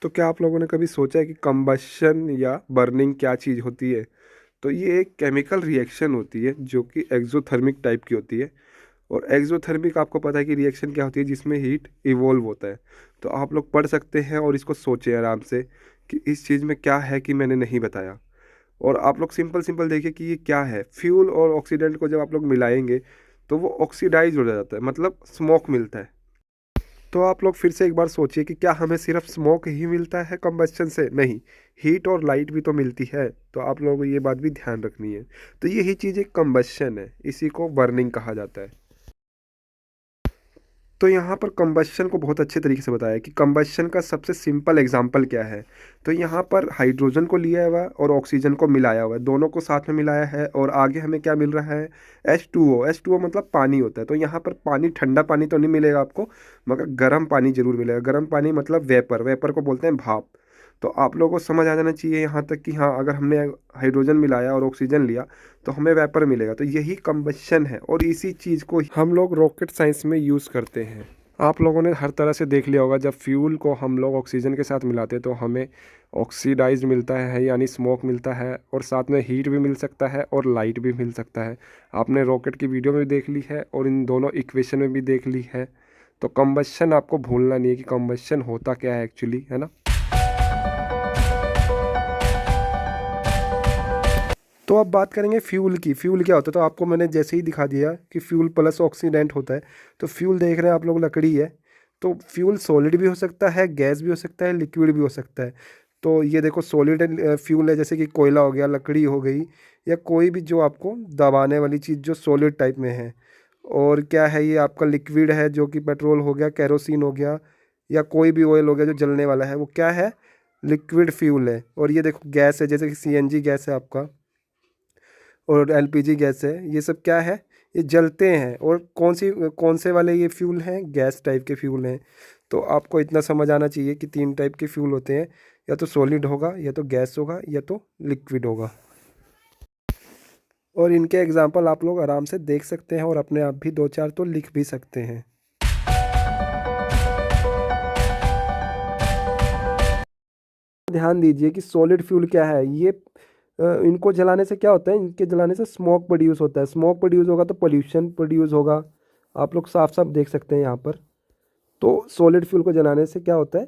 तो क्या आप लोगों ने कभी सोचा है कि कंबशन या बर्निंग क्या चीज़ होती है? तो ये एक केमिकल रिएक्शन होती है जो कि एक्सोथर्मिक टाइप की होती है। और एक्सोथर्मिक आपको पता है कि रिएक्शन क्या होती है, जिसमें हीट इवॉल्व होता है। तो आप लोग पढ़ सकते हैं और इसको सोचें आराम से कि इस चीज़ में क्या है कि मैंने नहीं बताया। और आप लोग सिंपल सिंपल देखिए कि ये क्या है। फ्यूल और ऑक्सीडेंट को जब आप लोग मिलाएंगे तो वो ऑक्सीडाइज हो जाता है, मतलब स्मोक मिलता है। तो आप लोग फिर से एक बार सोचिए कि क्या हमें सिर्फ स्मोक ही मिलता है कंबस्शन से? नहीं, हीट और लाइट भी तो मिलती है। तो आप लोगों को ये बात भी ध्यान रखनी है। तो यही चीज़ एक कंबस्शन है, इसी को बर्निंग कहा जाता है। तो यहाँ पर कंबस्शन को बहुत अच्छे तरीके से बताया कि कंबस्शन का सबसे सिंपल एग्जांपल क्या है। तो यहाँ पर हाइड्रोजन को लिया हुआ है और ऑक्सीजन को मिलाया हुआ है, दोनों को साथ में मिलाया है और आगे हमें क्या मिल रहा है? H2O। H2O मतलब पानी होता है। तो यहाँ पर पानी, ठंडा पानी तो नहीं मिलेगा आपको, मगर गर्म पानी जरूर मिलेगा। गर्म पानी मतलब वेपर, वेपर को बोलते हैं भाप। तो आप लोगों को समझ आ जाना चाहिए यहाँ तक कि हाँ, अगर हमने हाइड्रोजन मिलाया और ऑक्सीजन लिया तो हमें वेपर मिलेगा। तो यही कंबशन है और इसी चीज़ को हम लोग रॉकेट साइंस में यूज़ करते हैं। आप लोगों ने हर तरह से देख लिया होगा, जब फ्यूल को हम लोग ऑक्सीजन के साथ मिलाते हैं तो हमें ऑक्सीडाइज्ड मिलता है, यानी स्मोक मिलता है, और साथ में हीट भी मिल सकता है और लाइट भी मिल सकता है। आपने रॉकेट की वीडियो में भी देख ली है और इन दोनों इक्वेशन में भी देख ली है। तो कंबशन आपको भूलना नहीं है कि कंबशन होता क्या है एक्चुअली, है ना। तो अब बात करेंगे फ्यूल की। फ्यूल क्या होता है? तो आपको मैंने जैसे ही दिखा दिया कि फ्यूल प्लस ऑक्सीडेंट होता है। तो फ्यूल देख रहे हैं आप लोग, लकड़ी है। तो फ्यूल सॉलिड भी हो सकता है, गैस भी हो सकता है, लिक्विड भी हो सकता है। तो ये देखो सॉलिड फ्यूल है, जैसे कि कोयला हो गया, लकड़ी हो गई, या कोई भी जो आपको दबाने वाली चीज़ जो सॉलिड टाइप में है। और क्या है, ये आपका लिक्विड है जो कि पेट्रोल हो गया, केरोसिन हो गया, या कोई भी ऑयल हो गया जो जलने वाला है, वो क्या है? लिक्विड फ्यूल है। और ये देखो गैस है, जैसे कि सीएनजी गैस है आपका, और एलपीजी गैस है। ये सब क्या है? ये जलते हैं। और कौन से वाले ये फ्यूल हैं? गैस टाइप के फ्यूल हैं। तो आपको इतना समझ आना चाहिए कि तीन टाइप के फ्यूल होते हैं, या तो सॉलिड होगा, या तो गैस होगा, या तो लिक्विड होगा। और इनके एग्जाम्पल आप लोग आराम से देख सकते हैं और अपने आप भी दो चार तो लिख भी सकते हैं। ध्यान दीजिए कि सॉलिड फ्यूल क्या है। ये इनको जलाने से क्या होता है? इनके जलाने से स्मोक प्रोड्यूस होता है। स्मोक प्रोड्यूस होगा तो पोल्यूशन प्रोड्यूस होगा। आप लोग साफ साफ देख सकते हैं यहाँ पर। तो सॉलिड फ्यूल को जलाने से क्या होता है?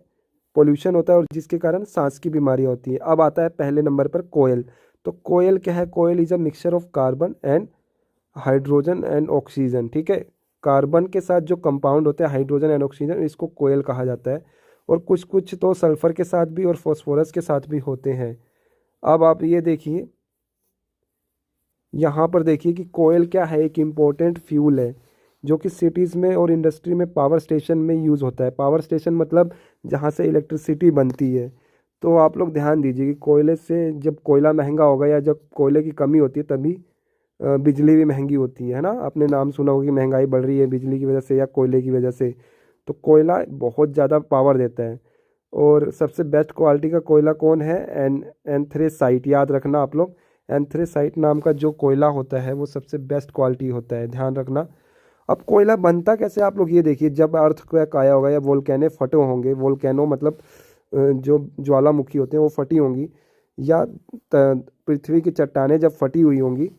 पोल्यूशन होता है, और जिसके कारण सांस की बीमारियाँ होती हैं। अब आता है पहले नंबर पर कोयल। तो कोयल क्या है? Coal is a mixture of carbon and hydrogen and oxygen. ठीक है, कार्बन के साथ जो कंपाउंड होते हैं हाइड्रोजन एंड ऑक्सीजन, इसको कोयल कहा जाता है। और कुछ कुछ तो सल्फर के साथ भी और फॉस्फोरस के साथ भी होते हैं। अब आप ये देखिए, यहाँ पर देखिए कि कोयल क्या है? एक इम्पोर्टेंट फ्यूल है जो कि सिटीज़ में और इंडस्ट्री में पावर स्टेशन में यूज़ होता है। पावर स्टेशन मतलब जहाँ से इलेक्ट्रिसिटी बनती है। तो आप लोग ध्यान दीजिए कि कोयले से, जब कोयला महंगा होगा या जब कोयले की कमी होती है, तभी बिजली भी महंगी होती है ना। आपने नाम सुना होगा कि महंगाई बढ़ रही है बिजली की वजह से या कोयले की वजह से। तो कोयला बहुत ज़्यादा पावर देता है। और सबसे बेस्ट क्वालिटी का कोयला कौन है? एंथ्रेसाइट। याद रखना आप लोग, एंथ्रेसाइट नाम का जो कोयला होता है वो सबसे बेस्ट क्वालिटी होता है, ध्यान रखना। अब कोयला बनता कैसे? आप लोग ये देखिए, जब अर्थक्वेक आया होगा या वोल्केने फटे होंगे, वोल्केनो मतलब जो ज्वालामुखी होते हैं वो फटी होंगी, या पृथ्वी की चट्टानें जब फटी हुई होंगी,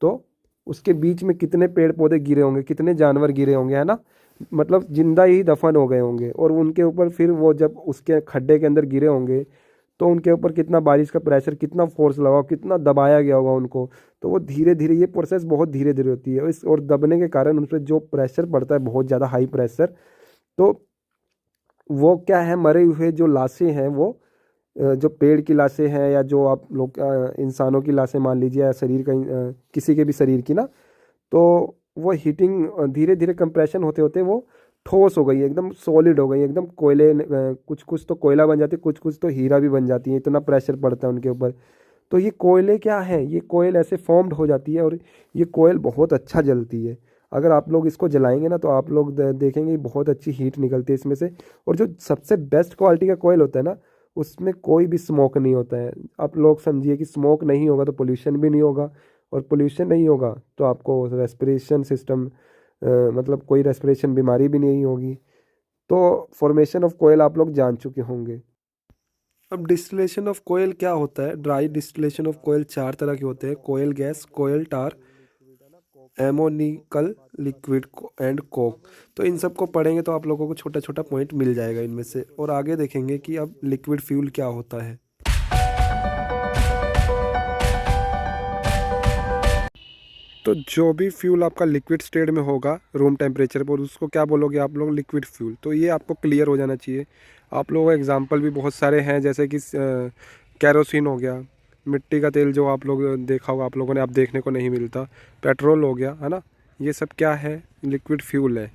तो उसके बीच में कितने पेड़ पौधे गिरे होंगे, कितने जानवर गिरे होंगे, है ना। मतलब जिंदा ही दफन हो गए होंगे। और उनके ऊपर फिर वो जब उसके खड्डे के अंदर गिरे होंगे, तो उनके ऊपर कितना बारिश का प्रेशर, कितना फोर्स लगा, कितना दबाया गया होगा उनको। तो वो धीरे धीरे, ये प्रोसेस बहुत धीरे धीरे होती है, इस और दबने के कारण उन पर जो प्रेशर पड़ता है, बहुत ज़्यादा हाई प्रेशर, तो वो क्या है? मरे हुए जो लाशें हैं वो, जो पेड़ की लाशें हैं, या जो आप लोग इंसानों की लाशें मान लीजिए, या शरीर का किसी के भी शरीर की ना, तो वो हीटिंग धीरे धीरे कंप्रेशन होते होते वो ठोस हो गई, एकदम सॉलिड हो गई, एकदम कोयले, कुछ कुछ तो कोयला बन जाती है, कुछ कुछ तो हीरा भी बन जाती है, इतना प्रेशर पड़ता है उनके ऊपर। तो ये कोयले क्या है? ये कोयल ऐसे फॉर्म्ड हो जाती है, और ये कोयल बहुत अच्छा जलती है। अगर आप लोग इसको जलाएंगे ना, तो आप लोग देखेंगे बहुत अच्छी हीट निकलती है इसमें से। और जो सबसे बेस्ट क्वालिटी का कोयल होता है ना, उसमें कोई भी स्मोक नहीं होता है। आप लोग समझिए कि स्मोक नहीं होगा तो पोल्यूशन भी नहीं होगा, और पोल्यूशन नहीं होगा तो आपको रेस्पिरेशन सिस्टम, मतलब कोई रेस्पिरेशन बीमारी भी नहीं होगी। तो फॉर्मेशन ऑफ कोयल आप लोग जान चुके होंगे। अब डिस्टिलेशन ऑफ कोयल क्या होता है? ड्राई डिस्टिलेशन ऑफ कोयल 4 तरह के होते हैं: coal gas, coal tar, ammoniacal liquid and coke. तो इन सब को पढ़ेंगे तो आप लोगों को छोटा छोटा पॉइंट मिल जाएगा इनमें से, और आगे देखेंगे कि अब लिक्विड फ्यूल क्या होता है। तो जो भी फ्यूल आपका लिक्विड स्टेट में होगा रूम टेम्परेचर पर, उसको क्या बोलोगे आप लोग? Liquid fuel. तो ये आपको क्लियर हो जाना चाहिए। आप लोगों को एग्जांपल भी बहुत सारे हैं, जैसे कि कैरोसिन हो गया, मिट्टी का तेल जो आप लोग देखा होगा, आप लोगों ने, अब देखने को नहीं मिलता, पेट्रोल हो गया, है ना। ये सब क्या है? लिक्विड फ्यूल है।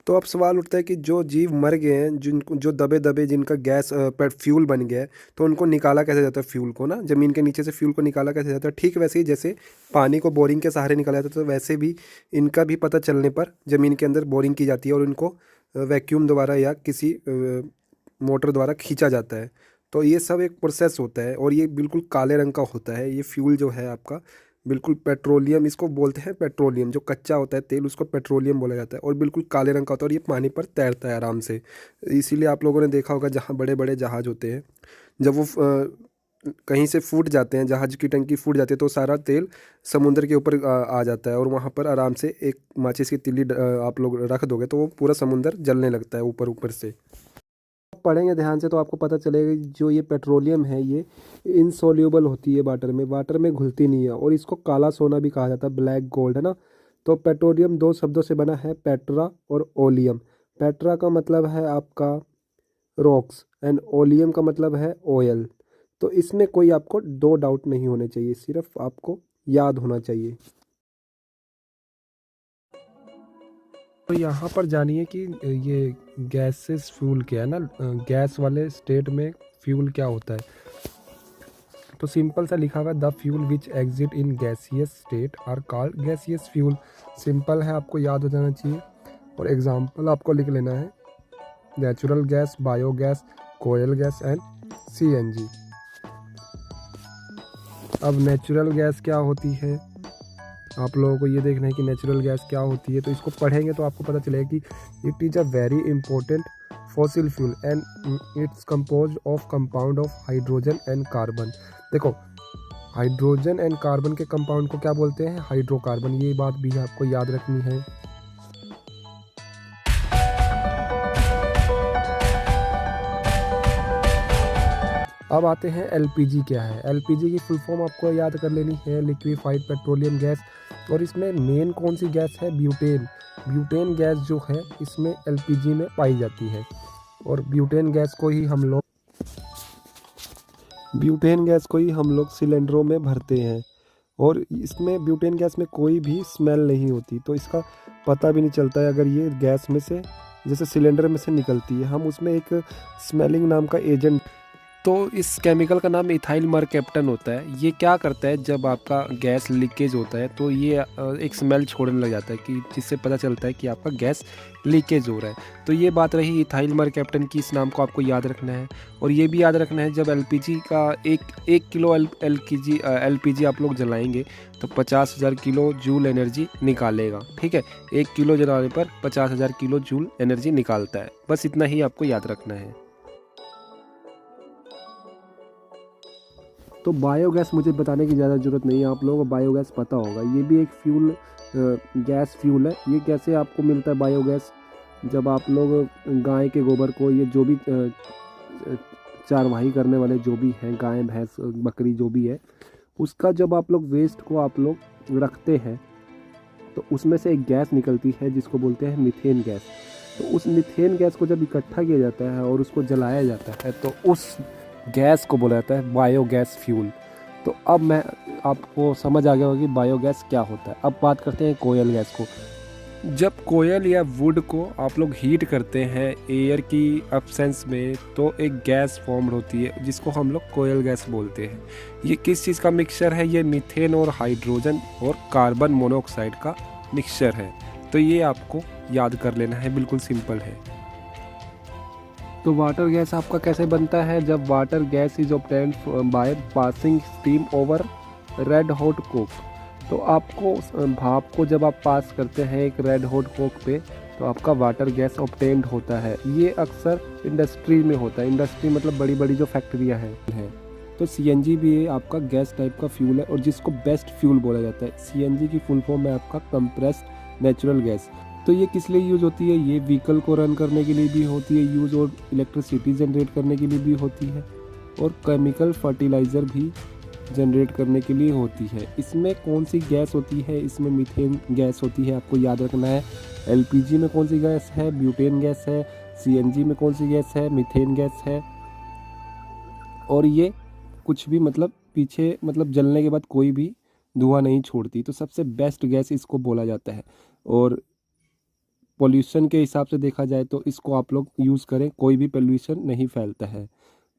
तो अब सवाल उठता है कि जो जीव मर गए हैं, जिनको जो दबे दबे जिनका गैस फ्यूल बन गया है, तो उनको निकाला कैसे जाता है? फ्यूल को ना ज़मीन के नीचे से फ्यूल को निकाला कैसे जाता है? ठीक वैसे ही जैसे पानी को बोरिंग के सहारे निकाला जाता है, तो वैसे भी इनका भी पता चलने पर ज़मीन के अंदर बोरिंग की जाती है और इनको वैक्यूम द्वारा या किसी मोटर द्वारा खींचा जाता है। तो ये सब एक प्रोसेस होता है और ये बिल्कुल काले रंग का होता है। ये फ्यूल जो है आपका बिल्कुल पेट्रोलियम, इसको बोलते हैं पेट्रोलियम। जो कच्चा होता है तेल, उसको पेट्रोलियम बोला जाता है और बिल्कुल काले रंग का होता है और ये पानी पर तैरता है आराम से। इसीलिए आप लोगों ने देखा होगा जहाँ बड़े बड़े जहाज़ होते हैं, जब वो कहीं से फूट जाते हैं, जहाज़ की टंकी फूट जाती है, तो सारा तेल समुद्र के ऊपर आ जाता है और वहाँ पर आराम से एक माचिस की तीली आप लोग रख दोगे तो वो पूरा समुद्र जलने लगता है ऊपर ऊपर से। पढ़ेंगे ध्यान से तो आपको पता चलेगा कि जो ये पेट्रोलियम है ये इनसोल्यूबल होती है वाटर में घुलती नहीं है, और इसको काला सोना भी कहा जाता है, ब्लैक गोल्ड, है ना। तो पेट्रोलियम 2 शब्दों से बना है, पेट्रा और ओलियम। पेट्रा का मतलब है आपका रॉक्स एंड ओलियम का मतलब है ऑयल। तो इसमें कोई आपको दो डाउट नहीं होने चाहिए, सिर्फ आपको याद होना चाहिए। तो यहाँ पर जानिए कि ये गैसेस फ्यूल क्या है ना, गैस वाले स्टेट में फ्यूल क्या होता है। तो सिंपल सा लिखा हुआ है, the fuel which exit in gaseous state are called gaseous fuel. Simple है, आपको याद हो जाना चाहिए। और एग्जांपल आपको लिख लेना है, natural gas, biogas, coal gas and CNG. अब नेचुरल गैस क्या होती है, आप लोगों को ये देखना है कि नेचुरल गैस क्या होती है। तो इसको पढ़ेंगे तो आपको पता चलेगा कि it is a very important fossil fuel and it's composed of compound of hydrogen and carbon. देखो, हाइड्रोजन एंड कार्बन के कंपाउंड को क्या बोलते हैं? हाइड्रोकार्बन। ये बात भी आपको याद रखनी है। अब आते हैं एलपीजी क्या है। एलपीजी की फुल फॉर्म आपको याद कर लेनी है, लिक्विफाइड पेट्रोलियम गैस। और इसमें मेन कौन सी गैस है? ब्यूटेन। ब्यूटेन गैस जो है इसमें एलपीजी में पाई जाती है, और ब्यूटेन गैस को ही हम लोग सिलेंडरों में भरते हैं, और इसमें ब्यूटेन गैस में कोई भी स्मेल नहीं होती। तो इसका पता भी नहीं चलता है अगर ये गैस में से, जैसे सिलेंडर में से निकलती है, हम उसमें एक स्मेलिंग नाम का एजेंट, तो इस केमिकल का नाम इथाइल मरकैप्टन होता है। ये क्या करता है, जब आपका गैस लीकेज होता है तो ये एक स्मेल छोड़ने लग जाता है, कि जिससे पता चलता है कि आपका गैस लीकेज हो रहा है। तो ये बात रही इथाइल मरकैप्टन की, इस नाम को आपको याद रखना है। और ये भी याद रखना है, जब एलपीजी का एक किलो एलपीजी आप लोग जलाएंगे तो 50,000 किलो जूल एनर्जी निकालेगा। ठीक है, 1 किलो जलाने पर 50,000 किलो जूल एनर्जी निकालता है। बस इतना ही आपको याद रखना है। तो बायोगैस मुझे बताने की ज़्यादा ज़रूरत नहीं है, आप लोगों को बायोगैस पता होगा। ये भी एक फ्यूल, गैस फ्यूल है। ये कैसे आपको मिलता है बायोगैस? जब आप लोग गाय के गोबर को, ये जो भी चारवाही करने वाले जो भी हैं, गाय भैंस बकरी जो भी है, उसका जब आप लोग वेस्ट को आप लोग रखते हैं तो उसमें से एक गैस निकलती है जिसको बोलते हैं मीथेन गैस। तो उस मीथेन गैस को जब इकट्ठा किया जाता है और उसको जलाया जाता है तो उस गैस को बोला जाता है बायोगैस फ्यूल। तो अब मैं आपको समझ आ गया होगा कि बायोगैस क्या होता है। अब बात करते हैं कोयल गैस को। जब कोयल या वुड को आप लोग हीट करते हैं एयर की एब्सेंस में, तो एक गैस फॉर्म होती है जिसको हम लोग कोयल गैस बोलते हैं। ये किस चीज़ का मिक्सचर है? ये मीथेन और हाइड्रोजन और कार्बन मोनोऑक्साइड का मिक्सचर है। तो ये आपको याद कर लेना है, बिल्कुल सिंपल है। तो वाटर गैस आपका कैसे बनता है? जब water gas is obtained by passing steam over red hot Coke. तो आपको भाप को जब आप पास करते हैं एक रेड हॉट कोक पे, तो आपका वाटर गैस ऑब्टेन्ड होता है। ये अक्सर इंडस्ट्री में होता है। इंडस्ट्री मतलब बड़ी बड़ी जो फैक्ट्रियाँ हैं। तो सीएनजी भी आपका गैस टाइप का फ्यूल है और जिसको बेस्ट फ्यूल बोला जाता है। सीएनजी की फुल फॉर्म है आपका कंप्रेस्ड नेचुरल गैस। तो ये किस लिए यूज़ होती है? ये व्हीकल को रन करने के लिए भी होती है यूज़, और इलेक्ट्रिसिटी जनरेट करने के लिए भी होती है, और केमिकल फर्टिलाइज़र भी जनरेट करने के लिए होती है। इसमें कौन सी गैस होती है? इसमें मीथेन गैस होती है, आपको याद रखना है। एलपीजी में कौन सी गैस है? ब्यूटेन गैस है। सीएनजी में कौन सी गैस है? मीथेन गैस है। और ये कुछ भी मतलब पीछे मतलब जलने के बाद कोई भी धुआं नहीं छोड़ती, तो सबसे बेस्ट गैस इसको बोला जाता है। और पोल्यूशन के हिसाब से देखा जाए तो इसको आप लोग यूज़ करें, कोई भी पोल्यूशन नहीं फैलता है।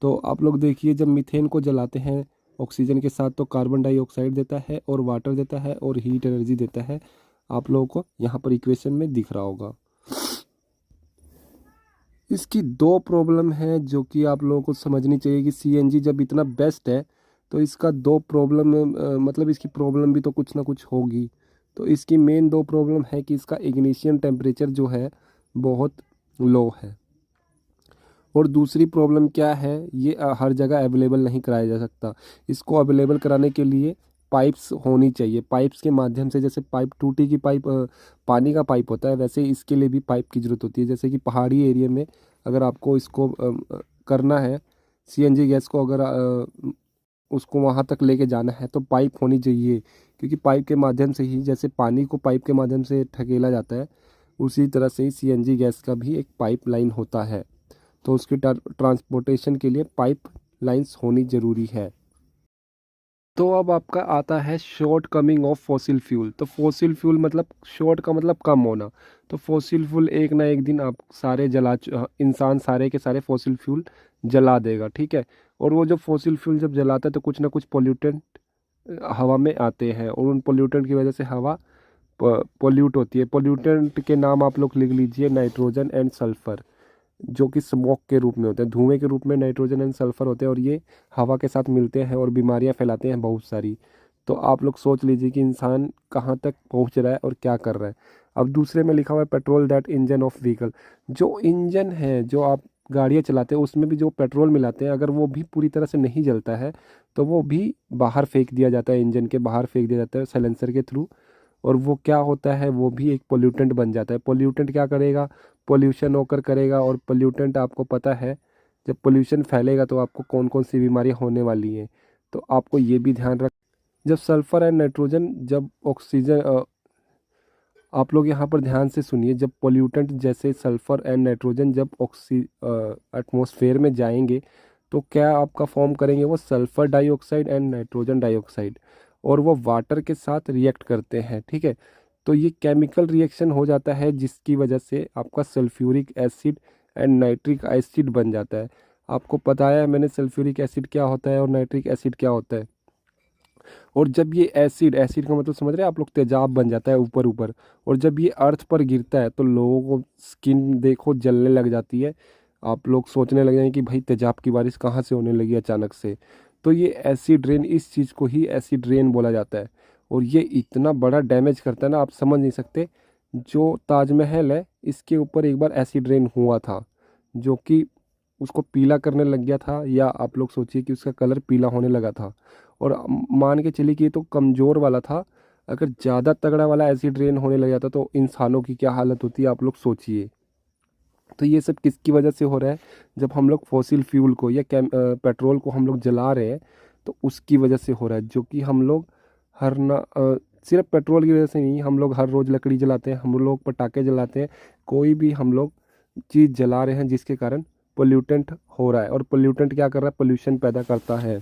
तो आप लोग देखिए, जब मीथेन को जलाते हैं ऑक्सीजन के साथ तो कार्बन डाइऑक्साइड देता है और वाटर देता है और हीट एनर्जी देता है। आप लोगों को यहाँ पर इक्वेशन में दिख रहा होगा। इसकी दो प्रॉब्लम है जो कि आप लोगों को समझनी चाहिए कि सीएनजी जब इतना बेस्ट है तो इसका दो प्रॉब्लम, मतलब इसकी प्रॉब्लम भी तो कुछ ना कुछ होगी। तो इसकी मेन दो प्रॉब्लम है कि इसका इग्निशन टेम्परेचर जो है बहुत लो है, और दूसरी प्रॉब्लम क्या है, ये हर जगह अवेलेबल नहीं कराया जा सकता। इसको अवेलेबल कराने के लिए पाइप्स होनी चाहिए। पाइप्स के माध्यम से, जैसे पाइप टूटी की पाइप पानी का पाइप होता है, वैसे इसके लिए भी पाइप की ज़रूरत होती है। जैसे कि पहाड़ी एरिया में अगर आपको इसको करना है, सीएनजी गैस को अगर उसको वहाँ तक लेके जाना है तो पाइप होनी चाहिए, क्योंकि पाइप के माध्यम से ही, जैसे पानी को पाइप के माध्यम से ठकेला जाता है, उसी तरह से ही सीएनजी गैस का भी एक पाइप लाइन होता है। तो उसकी ट्रांसपोर्टेशन के लिए पाइप लाइंस होनी ज़रूरी है। तो अब आपका आता है short coming of fossil fuel. तो फॉसिल फ्यूल मतलब शॉर्ट का मतलब कम होना। तो फॉसिल फ्यूल एक ना एक दिन आप सारे इंसान सारे के सारे फॉसिल फ्यूल जला देगा, ठीक है। और वो जो फॉसिल फ्यूल जब जलाता है तो कुछ ना कुछ पोल्यूटेंट हवा में आते हैं, और उन पोल्यूटेंट की वजह से हवा पोल्यूट होती है। पोल्यूटेंट के नाम आप लोग लिख लीजिए, नाइट्रोजन एंड सल्फर, जो कि स्मोक के रूप में होते हैं, धुएं के रूप में नाइट्रोजन एंड सल्फर होते हैं, और ये हवा के साथ मिलते हैं और बीमारियां फैलाते हैं बहुत सारी। तो आप लोग सोच लीजिए कि इंसान कहाँ तक पहुँच रहा है और क्या कर रहा है। अब दूसरे में लिखा हुआ है petrol that engine of vehicle. जो इंजन है, जो आप गाड़ियाँ चलाते हैं, उसमें भी जो पेट्रोल मिलाते हैं, अगर वो भी पूरी तरह से नहीं जलता है तो वो भी बाहर फेंक दिया जाता है, इंजन के बाहर फेंक दिया जाता है साइलेंसर के थ्रू। और वो क्या होता है, वो भी एक पोल्यूटेंट बन जाता है। पोल्यूटेंट क्या करेगा, पोल्यूशन होकर करेगा। और पोल्यूटेंट आपको पता है, जब पोल्यूशन फैलेगा तो आपको कौन कौन सी बीमारियां होने वाली हैं। तो आपको ये भी ध्यान रख, जब सल्फर एंड नाइट्रोजन, जब ऑक्सीजन, आप लोग यहाँ पर ध्यान से सुनिए, जब पोल्यूटेंट जैसे सल्फर एंड नाइट्रोजन जब एटमॉस्फेयर में जाएंगे तो क्या आपका फॉर्म करेंगे, वो sulphur dioxide and nitrogen dioxide, और वो वाटर के साथ रिएक्ट करते हैं, ठीक है। तो ये केमिकल रिएक्शन हो जाता है जिसकी वजह से आपका sulphuric acid and nitric acid बन जाता है। आपको बताया है मैंने सल्फ्यूरिक एसिड क्या होता है और नाइट्रिक एसिड क्या होता है। और जब ये एसिड, एसिड का मतलब समझ रहे हैं आप लोग, तेजाब बन जाता है ऊपर ऊपर, और जब ये अर्थ पर गिरता है तो लोगों को स्किन देखो जलने लग जाती है। आप लोग सोचने लग जाएंगे कि भाई तेजाब की बारिश कहाँ से होने लगी अचानक से। तो ये एसिड रेन, इस चीज़ को ही एसिड रेन बोला जाता है। और ये इतना बड़ा डैमेज करता है ना, आप समझ नहीं सकते। जो ताजमहल है, इसके ऊपर एक बार एसिड रेन हुआ था, जो कि उसको पीला करने लग गया था, या आप लोग सोचिए कि उसका कलर पीला होने लगा था। और मान के चलिए कि ये तो कमज़ोर वाला था, अगर ज़्यादा तगड़ा वाला एसिड रेन होने लग जाता तो इंसानों की क्या हालत होती है, आप लोग सोचिए। तो ये सब किसकी वजह से हो रहा है, जब हम लोग फॉसिल फ्यूल को या पेट्रोल को हम लोग जला रहे हैं तो उसकी वजह से हो रहा है। जो कि हम लोग सिर्फ पेट्रोल की वजह से नहीं, हम लोग हर रोज़ लकड़ी जलाते हैं, हम लोग पटाखे जलाते हैं, कोई भी हम लोग चीज़ जला रहे हैं जिसके कारण पोल्यूटेंट हो रहा है। और पोल्यूटेंट क्या कर रहा है, पोल्यूशन पैदा करता है।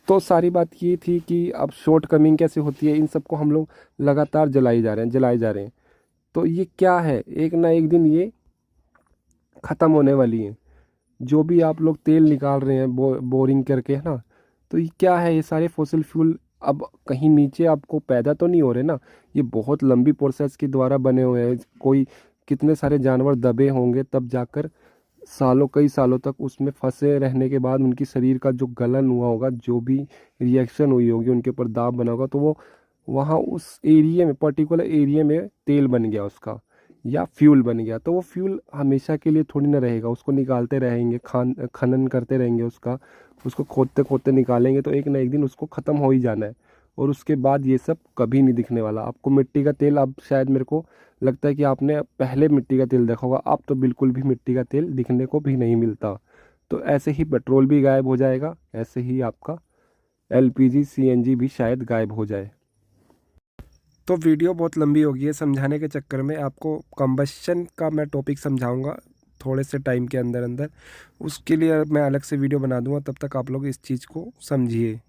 तो सारी बात ये थी कि अब शॉर्ट कमिंग कैसे होती है, इन सबको हम लोग लगातार जलाए जा रहे हैं। तो ये क्या है, एक ना एक दिन ये ख़त्म होने वाली है। जो भी आप लोग तेल निकाल रहे हैं बोरिंग करके, है ना, तो ये क्या है, ये सारे फॉसिल फ्यूल अब कहीं नीचे आपको पैदा तो नहीं हो रहे ना, ये बहुत लंबी प्रोसेस के द्वारा बने हुए हैं। कोई कितने सारे जानवर दबे होंगे तब जाकर सालों, कई सालों तक उसमें फंसे रहने के बाद उनकी शरीर का जो गलन हुआ होगा, जो भी रिएक्शन हुई होगी, उनके ऊपर दाब बना होगा, तो वो वहाँ उस एरिया में, पर्टिकुलर एरिया में तेल बन गया उसका। या फ्यूल बन गया, तो वो फ्यूल हमेशा के लिए थोड़ी ना रहेगा, उसको निकालते रहेंगे, खनन करते रहेंगे उसको खोदते खोदते निकालेंगे, तो एक ना एक दिन उसको ख़त्म हो ही जाना है। और उसके बाद ये सब कभी नहीं दिखने वाला। आपको मिट्टी का तेल, अब शायद मेरे को लगता है कि आपने पहले मिट्टी का तेल देखा होगा, अब तो बिल्कुल भी मिट्टी का तेल दिखने को भी नहीं मिलता। तो ऐसे ही पेट्रोल भी गायब हो जाएगा, ऐसे ही आपका एलपीजी सीएनजी भी शायद गायब हो जाए। तो वीडियो बहुत लंबी हो गई है, समझाने के चक्कर में आपको कंबशन का मैं टॉपिक समझाऊंगा थोड़े से टाइम के अंदर अंदर। उसके लिए मैं अलग से वीडियो बना दूंगा, तब तक आप लोग इस चीज़ को समझिए।